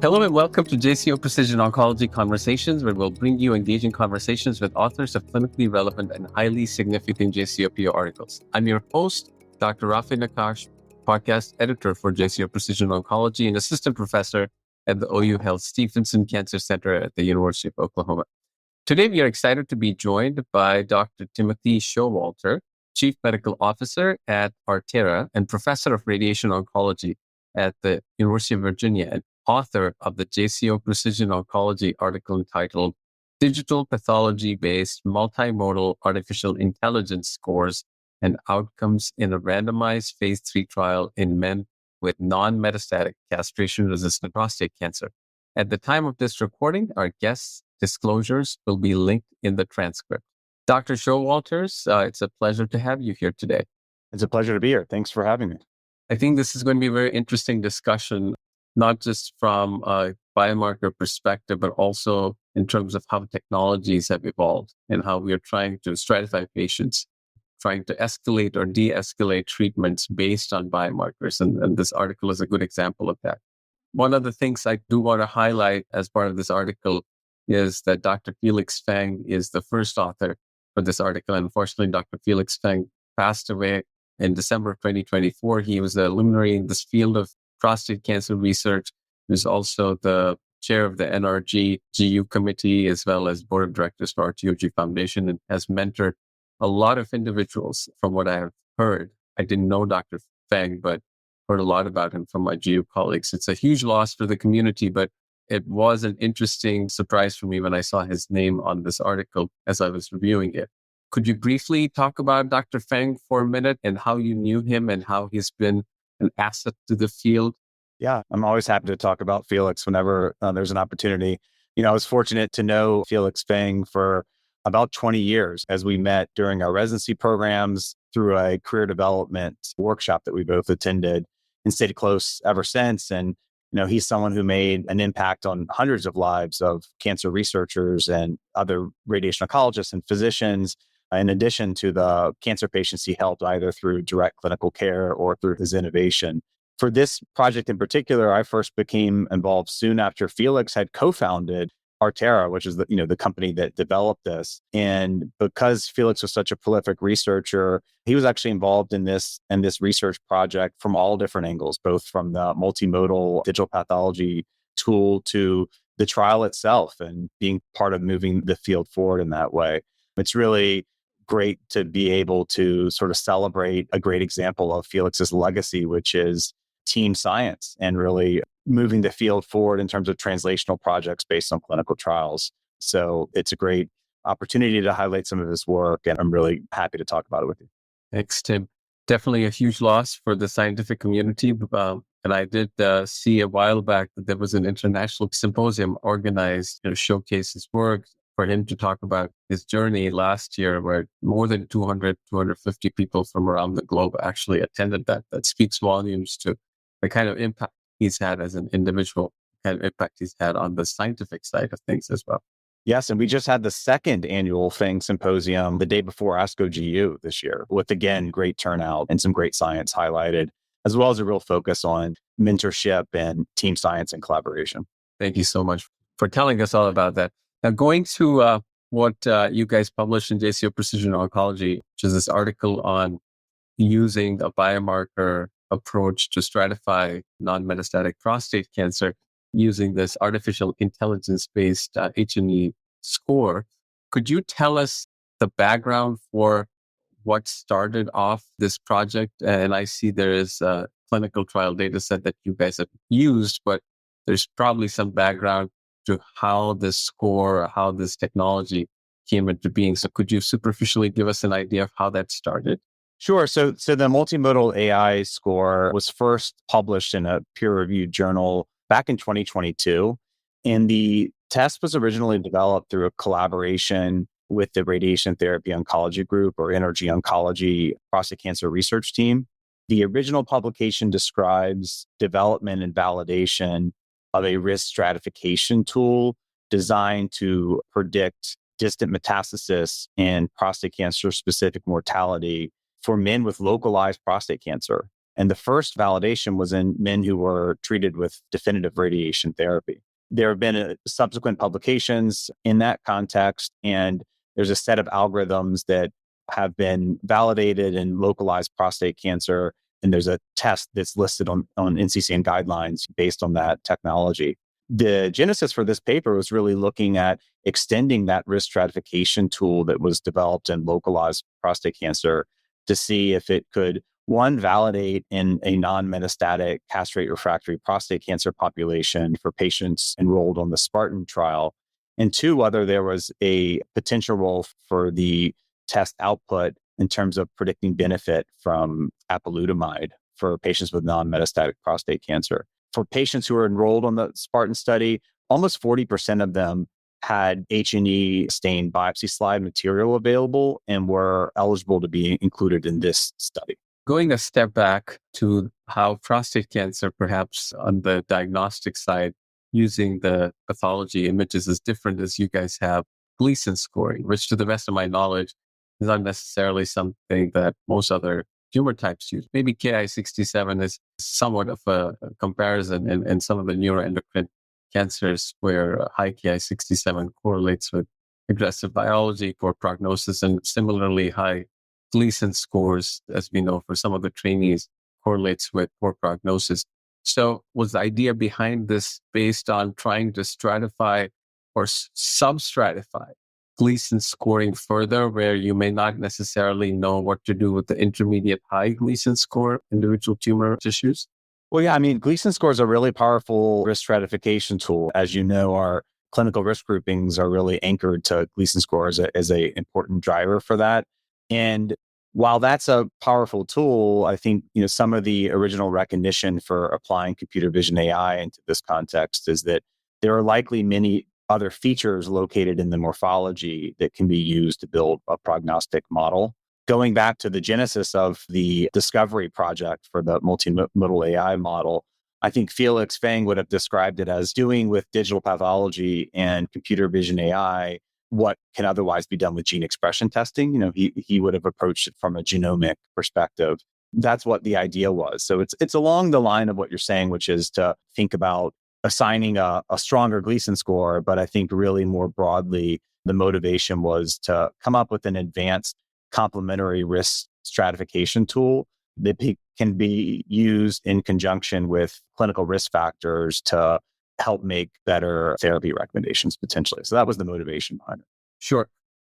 Hello and welcome to JCO Precision Oncology Conversations, where we'll bring you engaging conversations with authors of clinically relevant and highly significant JCOPO articles. I'm your host, Dr. Rafeh Naqash, podcast editor for JCO Precision Oncology and assistant professor at the OU Health Stephenson Cancer Center at the University of Oklahoma. Today, we are excited to be joined by Dr. Timothy Showalter, Chief Medical Officer at Artera and Professor of Radiation Oncology at the University of Virginia and author of the JCO Precision Oncology article entitled Digital Pathology-Based Multimodal Artificial Intelligence Scores and Outcomes in a Randomized Phase 3 Trial in Men with Non-Metastatic Castration-Resistant Prostate Cancer. At the time of this recording, our guests' disclosures will be linked in the transcript. Dr. Showalters, it's a pleasure to have you here today. It's a pleasure to be here. Thanks for having me. I think this is going to be a very interesting discussion, not just from a biomarker perspective, but also in terms of how technologies have evolved and how we are trying to stratify patients, trying to escalate or de-escalate treatments based on biomarkers. And this article is a good example of that. One of the things I do want to highlight as part of this article is that Dr. Felix Feng is the first author for this article. Unfortunately, Dr. Felix Feng passed away in December of 2024. He was a luminary in this field of prostate cancer research. He was also the chair of the NRG GU committee, as well as board of directors for RTOG Foundation, and has mentored a lot of individuals from what I have heard. I didn't know Dr. Feng, but heard a lot about him from my GU colleagues. It's a huge loss for the community, but it was an interesting surprise for me when I saw his name on this article as I was reviewing it. Could you briefly talk about Dr. Feng for a minute and how you knew him and how he's been an asset to the field? Yeah, I'm always happy to talk about Felix whenever there's an opportunity. I was fortunate to know Felix Feng for about 20 years as we met during our residency programs through a career development workshop that we both attended and stayed close ever since. And, he's someone who made an impact on hundreds of lives of cancer researchers and other radiation oncologists and physicians, in addition to the cancer patients he helped either through direct clinical care or through his innovation. For this project in particular, I first became involved soon after Felix had co-founded Artera, which is the company that developed this. And because Felix was such a prolific researcher, he was actually involved in this research project from all different angles, both from the multimodal digital pathology tool to the trial itself and being part of moving the field forward in that way. It's really great to be able to sort of celebrate a great example of Felix's legacy, which is team science and really moving the field forward in terms of translational projects based on clinical trials. So it's a great opportunity to highlight some of his work, and I'm really happy to talk about it with you. Thanks, Tim. Definitely a huge loss for the scientific community. And I did see a while back that there was an international symposium organized to showcase his work, for him to talk about his journey last year, where more than 250 people from around the globe actually attended that. That speaks volumes to the kind of impact he's had as an individual, the kind of impact he's had on the scientific side of things as well. Yes, and we just had the second annual Feng Symposium the day before ASCO GU this year, with, again, great turnout and some great science highlighted, as well as a real focus on mentorship and team science and collaboration. Thank you so much for telling us all about that. Now, going to what you guys published in JCO Precision Oncology, which is this article on using a biomarker approach to stratify non-metastatic prostate cancer using this artificial intelligence-based H&E score. Could you tell us the background for what started off this project? And I see there is a clinical trial data set that you guys have used, but there's probably some background to how this score or how this technology came into being. So could you superficially give us an idea of how that started? Sure. So the multimodal AI score was first published in a peer-reviewed journal back in 2022. And the test was originally developed through a collaboration with the Radiation Therapy Oncology Group, or NRG Oncology prostate cancer research team. The original publication describes development and validation of a risk stratification tool designed to predict distant metastasis and prostate cancer specific mortality for men with localized prostate cancer. And the first validation was in men who were treated with definitive radiation therapy. There have been subsequent publications in that context, and there's a set of algorithms that have been validated in localized prostate cancer. And there's a test that's listed on NCCN guidelines based on that technology. The genesis for this paper was really looking at extending that risk stratification tool that was developed in localized prostate cancer to see if it could, one, validate in a non-metastatic castrate refractory prostate cancer population for patients enrolled on the Spartan trial, and two, whether there was a potential role for the test output in terms of predicting benefit from apalutamide for patients with non-metastatic prostate cancer. For patients who were enrolled on the Spartan study, almost 40% of them had H&E stained biopsy slide material available and were eligible to be included in this study. Going a step back to how prostate cancer, perhaps on the diagnostic side, using the pathology images is different, as you guys have Gleason scoring, which to the best of my knowledge is not necessarily something that most other tumor types use. Maybe Ki-67 is somewhat of a comparison in some of the neuroendocrine cancers where high Ki-67 correlates with aggressive biology, poor prognosis, and similarly high Gleason scores, as we know, for some of the trainees correlates with poor prognosis. So was the idea behind this based on trying to stratify or sub-stratify Gleason scoring further, where you may not necessarily know what to do with the intermediate high Gleason score individual tumor tissues? Well, yeah, I mean, Gleason score is a really powerful risk stratification tool. As you know, our clinical risk groupings are really anchored to Gleason score as a important driver for that. And while that's a powerful tool, I think, some of the original recognition for applying computer vision AI into this context is that there are likely many other features located in the morphology that can be used to build a prognostic model. Going back to the genesis of the discovery project for the multimodal AI model, I think Felix Feng would have described it as doing with digital pathology and computer vision AI what can otherwise be done with gene expression testing. He would have approached it from a genomic perspective. That's what the idea was. So it's along the line of what you're saying, which is to think about assigning a stronger Gleason score. But I think really more broadly, the motivation was to come up with an advanced complementary risk stratification tool that can be used in conjunction with clinical risk factors to help make better therapy recommendations potentially. So that was the motivation behind it. Sure.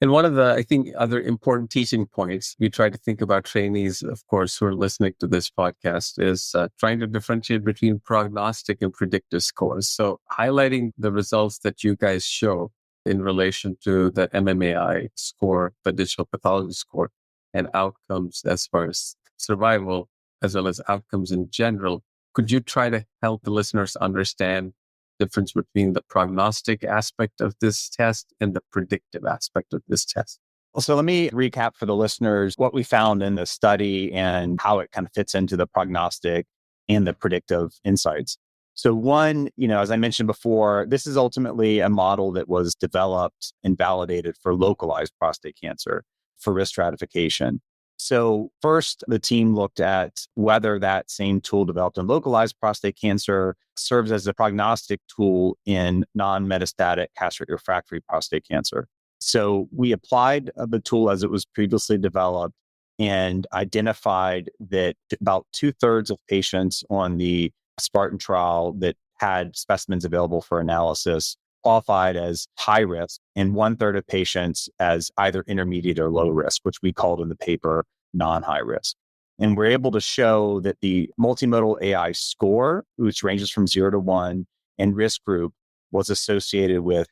And one of the, I think, other important teaching points we try to think about trainees, of course, who are listening to this podcast is trying to differentiate between prognostic and predictive scores. So highlighting the results that you guys show in relation to the MMAI score, the digital pathology score, and outcomes as far as survival, as well as outcomes in general. Could you try to help the listeners understand difference between the prognostic aspect of this test and the predictive aspect of this test? So let me recap for the listeners what we found in the study and how it kind of fits into the prognostic and the predictive insights. So one, as I mentioned before, this is ultimately a model that was developed and validated for localized prostate cancer for risk stratification. So first, the team looked at whether that same tool developed in localized prostate cancer serves as a prognostic tool in non-metastatic castrate-refractory prostate cancer. So we applied the tool as it was previously developed and identified that about 2/3 of patients on the Spartan trial that had specimens available for analysis qualified as high risk, and 1/3 of patients as either intermediate or low risk, which we called in the paper non-high risk. And we're able to show that the multimodal AI score, which ranges from 0 to 1, and risk group was associated with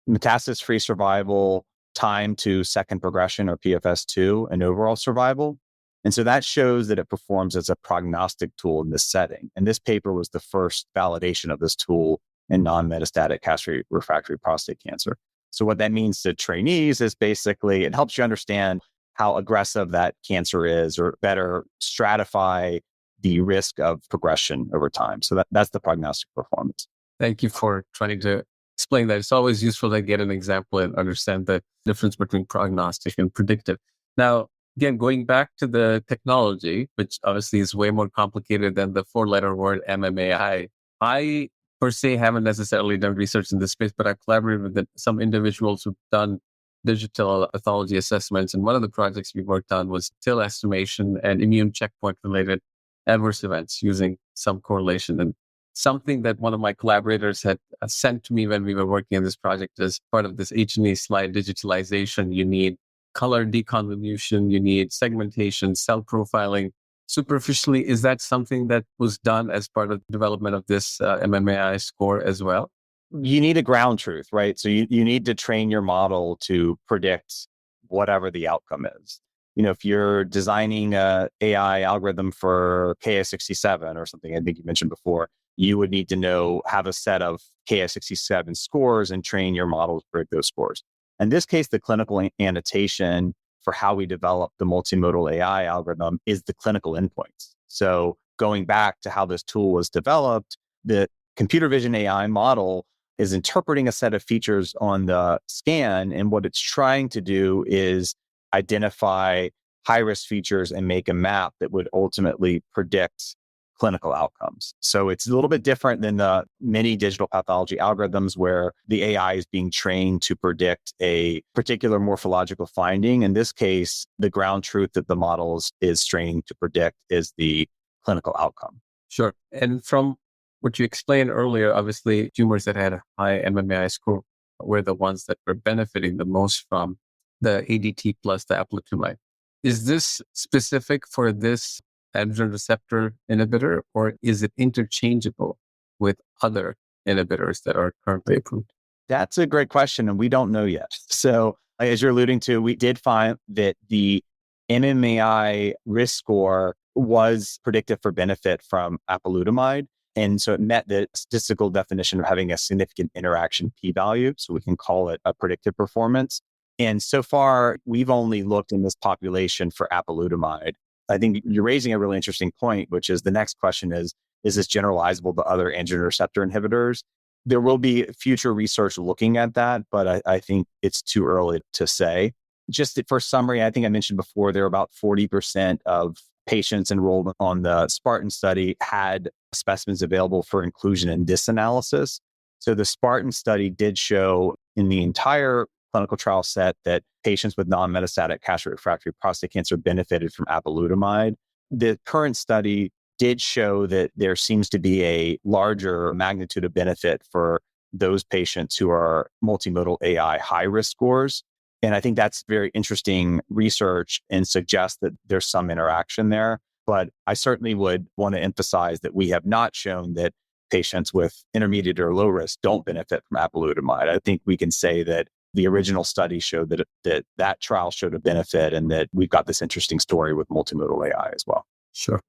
metastasis-free survival, time to second progression or PFS2, and overall survival. And so that shows that it performs as a prognostic tool in this setting. And this paper was the first validation of this tool in non-metastatic castrate-refractory prostate cancer. So what that means to trainees is basically it helps you understand how aggressive that cancer is, or better stratify the risk of progression over time. So that's the prognostic performance. Thank you for trying to explain that. It's always useful to get an example and understand the difference between prognostic and predictive. Now, again, going back to the technology, which obviously is way more complicated than the four-letter word MMAI, I per se haven't necessarily done research in this space, but I've collaborated with some individuals who've done digital pathology assessments. And one of the projects we worked on was TIL estimation and immune checkpoint related adverse events using some correlation. And something that one of my collaborators had sent to me when we were working on this project as part of this H&E slide digitalization, you need color deconvolution, you need segmentation, cell profiling. Superficially, is that something that was done as part of the development of this MMAI score as well? You need a ground truth, right? So you need to train your model to predict whatever the outcome is. If you're designing a AI algorithm for Ki-67 or something, I think you mentioned before, you would need to have a set of Ki-67 scores and train your model to predict those scores. In this case, the clinical annotation for how we develop the multimodal AI algorithm is the clinical endpoints. So going back to how this tool was developed, the computer vision AI model is interpreting a set of features on the scan. And what it's trying to do is identify high-risk features and make a map that would ultimately predict clinical outcomes. So it's a little bit different than the many digital pathology algorithms where the AI is being trained to predict a particular morphological finding. In this case, the ground truth that the model is trained to predict is the clinical outcome. Sure. And from what you explained earlier, obviously, tumors that had a high MMAI score were the ones that were benefiting the most from the ADT plus the apalutamide. Is this specific for this androgen receptor inhibitor, or is it interchangeable with other inhibitors that are currently approved? That's a great question, and we don't know yet. So, as you're alluding to, we did find that the MMAI risk score was predictive for benefit from apalutamide. And so it met the statistical definition of having a significant interaction p-value. So we can call it a predictive performance. And so far, we've only looked in this population for apalutamide. I think you're raising a really interesting point, which is the next question is this generalizable to other androgen receptor inhibitors? There will be future research looking at that, but I think it's too early to say. Just for summary, I think I mentioned before, there are about 40% of patients enrolled on the Spartan study had specimens available for inclusion in this analysis. So the Spartan study did show in the entire clinical trial set that patients with non-metastatic castrate-refractory prostate cancer benefited from apalutamide. The current study did show that there seems to be a larger magnitude of benefit for those patients who are multimodal AI high-risk scores. And I think that's very interesting research and suggests that there's some interaction there. But I certainly would want to emphasize that we have not shown that patients with intermediate or low risk don't benefit from apalutamide. I think we can say that the original study showed that trial showed a benefit, and that we've got this interesting story with multimodal AI as well. Sure.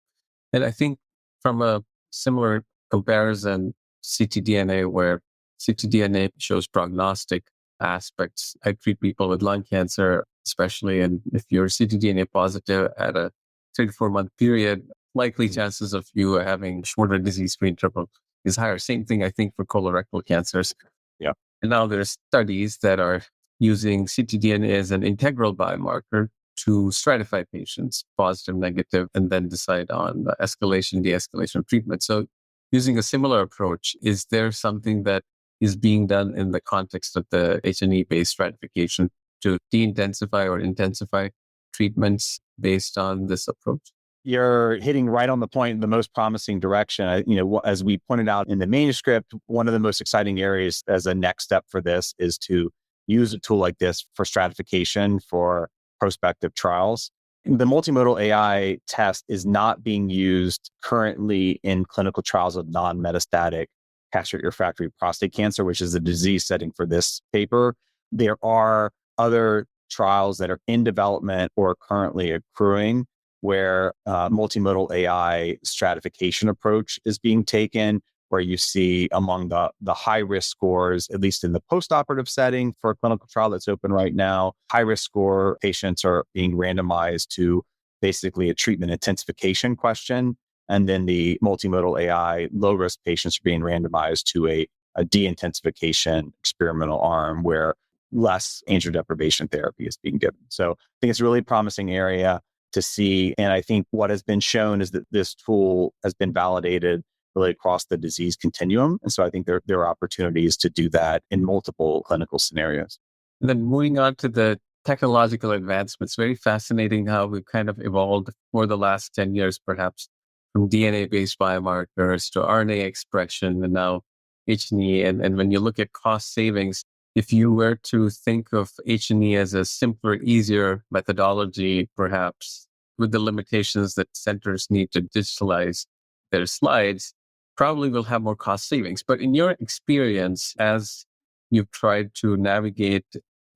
And I think from a similar comparison, ctDNA, where ctDNA shows prognostic aspects. I treat people with lung cancer, especially, and if you're ctDNA positive at a 3 to 4 month period, likely chances of you having shorter disease-free interval is higher. Same thing, I think, for colorectal cancers. Yeah. And now there's studies that are using ctDNA as an integral biomarker to stratify patients, positive, negative, and then decide on the escalation, de-escalation treatment. So using a similar approach, is there something that is being done in the context of the H&E-based stratification to de-intensify or intensify treatments based on this approach? You're hitting right on the point in the most promising direction. As we pointed out in the manuscript, one of the most exciting areas as a next step for this is to use a tool like this for stratification for prospective trials. The multimodal AI test is not being used currently in clinical trials of non-metastatic castrate-refractory prostate cancer, which is the disease setting for this paper. There are other trials that are in development or currently accruing where multimodal AI stratification approach is being taken, where you see among the high-risk scores, at least in the postoperative setting for a clinical trial that's open right now, high-risk score patients are being randomized to basically a treatment intensification question. And then the multimodal AI low-risk patients are being randomized to a de-intensification experimental arm where less angiodeprivation deprivation therapy is being given. So I think it's a really promising area to see. And I think what has been shown is that this tool has been validated really across the disease continuum. And so I think there are opportunities to do that in multiple clinical scenarios. And then moving on to the technological advancements, very fascinating how we've kind of evolved for the last 10 years, perhaps from DNA-based biomarkers to RNA expression and now H&E. And when you look at cost savings, if you were to think of H&E as a simpler, easier methodology, perhaps with the limitations that centers need to digitalize their slides, probably will have more cost savings. But in your experience, as you've tried to navigate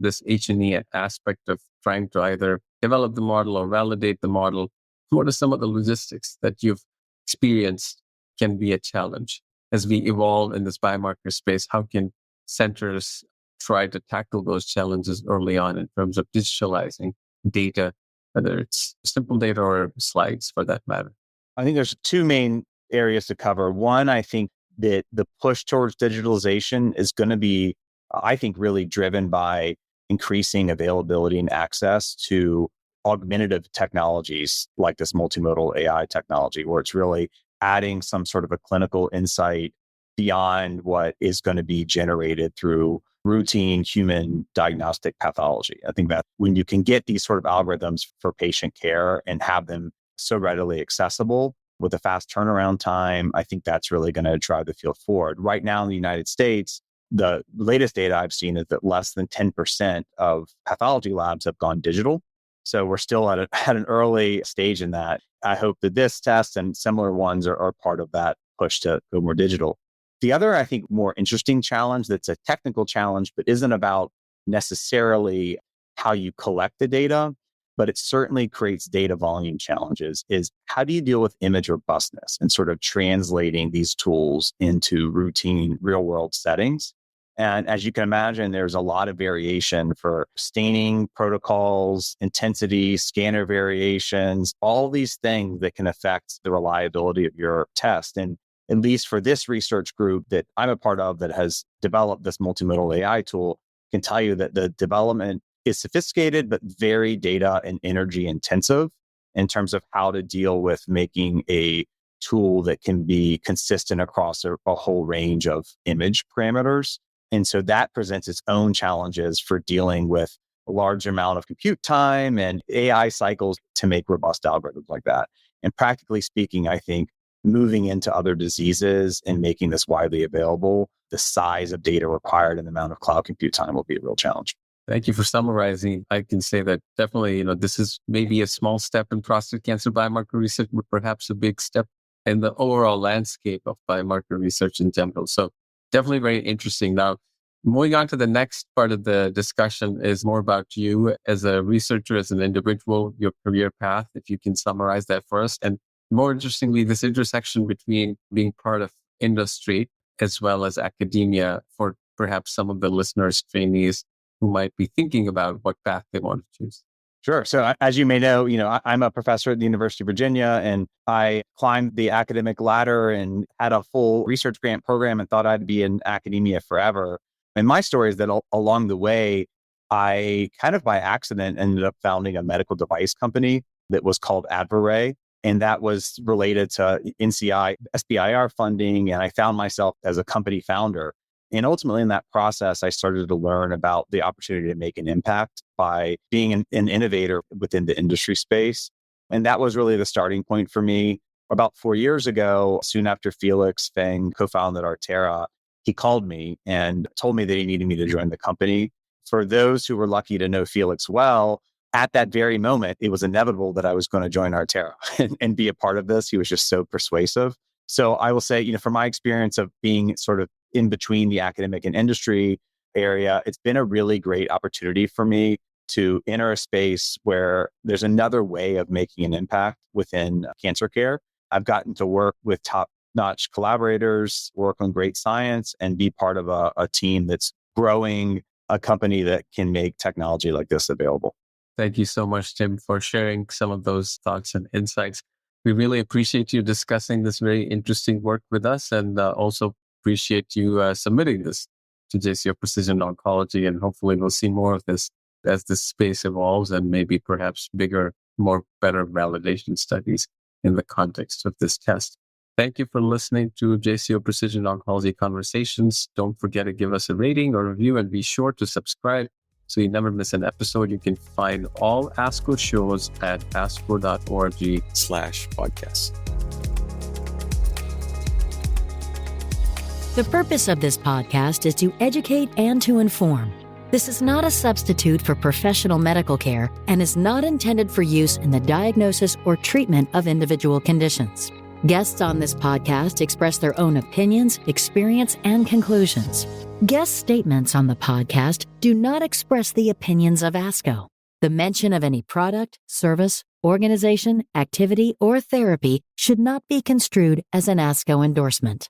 this H&E aspect of trying to either develop the model or validate the model, what are some of the logistics that you've experienced can be a challenge as we evolve in this biomarker space? How can centers try to tackle those challenges early on in terms of digitalizing data, whether it's simple data or slides for that matter? I think there's two main areas to cover. One, I think that the push towards digitalization is going to be, I think, really driven by increasing availability and access to augmentative technologies like this multimodal AI technology, where it's really adding some sort of a clinical insight beyond what is going to be generated through routine human diagnostic pathology. I think that when you can get these sort of algorithms for patient care and have them so readily accessible with a fast turnaround time, I think that's really going to drive the field forward. Right now in the United States, the latest data I've seen is that less than 10% of pathology labs have gone digital. So we're still at an early stage in that. I hope that this test and similar ones are part of that push to go more digital. The other, I think, more interesting challenge that's a technical challenge, but isn't about necessarily how you collect the data, but it certainly creates data volume challenges, is how do you deal with image robustness and sort of translating these tools into routine real world settings? And as you can imagine, there's a lot of variation for staining protocols, intensity, scanner variations, all these things that can affect the reliability of your test. And at least for this research group that I'm a part of that has developed this multimodal AI tool, can tell you that the development is sophisticated, but very data and energy intensive in terms of how to deal with making a tool that can be consistent across a whole range of image parameters. And so that presents its own challenges for dealing with a large amount of compute time and AI cycles to make robust algorithms like that. And practically speaking, I think moving into other diseases and making this widely available, the size of data required and the amount of cloud compute time will be a real challenge. Thank you for summarizing. I can say that definitely, this is maybe a small step in prostate cancer biomarker research, but perhaps a big step in the overall landscape of biomarker research in general. So definitely very interesting. Now, moving on to the next part of the discussion is more about you as a researcher, as an individual, your career path, if you can summarize that for us. And more interestingly, this intersection between being part of industry as well as academia for perhaps some of the listeners, trainees who might be thinking about what path they want to choose. Sure. So as you may know, I'm a professor at the University of Virginia, and I climbed the academic ladder and had a full research grant program and thought I'd be in academia forever. And my story is that along the way, I kind of by accident ended up founding a medical device company that was called Advaray. And that was related to NCI, SBIR funding. And I found myself as a company founder. And ultimately in that process, I started to learn about the opportunity to make an impact by being an innovator within the industry space. And that was really the starting point for me. About 4 years ago, soon after Felix Feng co-founded Artera, he called me and told me that he needed me to join the company. For those who were lucky to know Felix well, at that very moment, it was inevitable that I was going to join Artera and be a part of this. He was just so persuasive. So I will say, from my experience of being sort of in between the academic and industry area, it's been a really great opportunity for me to enter a space where there's another way of making an impact within cancer care. I've gotten to work with top-notch collaborators, work on great science, and be part of a team that's growing a company that can make technology like this available. Thank you so much, Tim, for sharing some of those thoughts and insights. We really appreciate you discussing this very interesting work with us, and also appreciate you submitting this to JCO Precision Oncology, and hopefully we'll see more of this as this space evolves and maybe perhaps bigger, better validation studies in the context of this test. Thank you for listening to JCO Precision Oncology Conversations. Don't forget to give us a rating or review, and be sure to subscribe so you never miss an episode. You can find all ASCO shows at asco.org/podcast. The purpose of this podcast is to educate and to inform. This is not a substitute for professional medical care and is not intended for use in the diagnosis or treatment of individual conditions. Guests on this podcast express their own opinions, experience, and conclusions. Guest statements on the podcast do not express the opinions of ASCO. The mention of any product, service, organization, activity, or therapy should not be construed as an ASCO endorsement.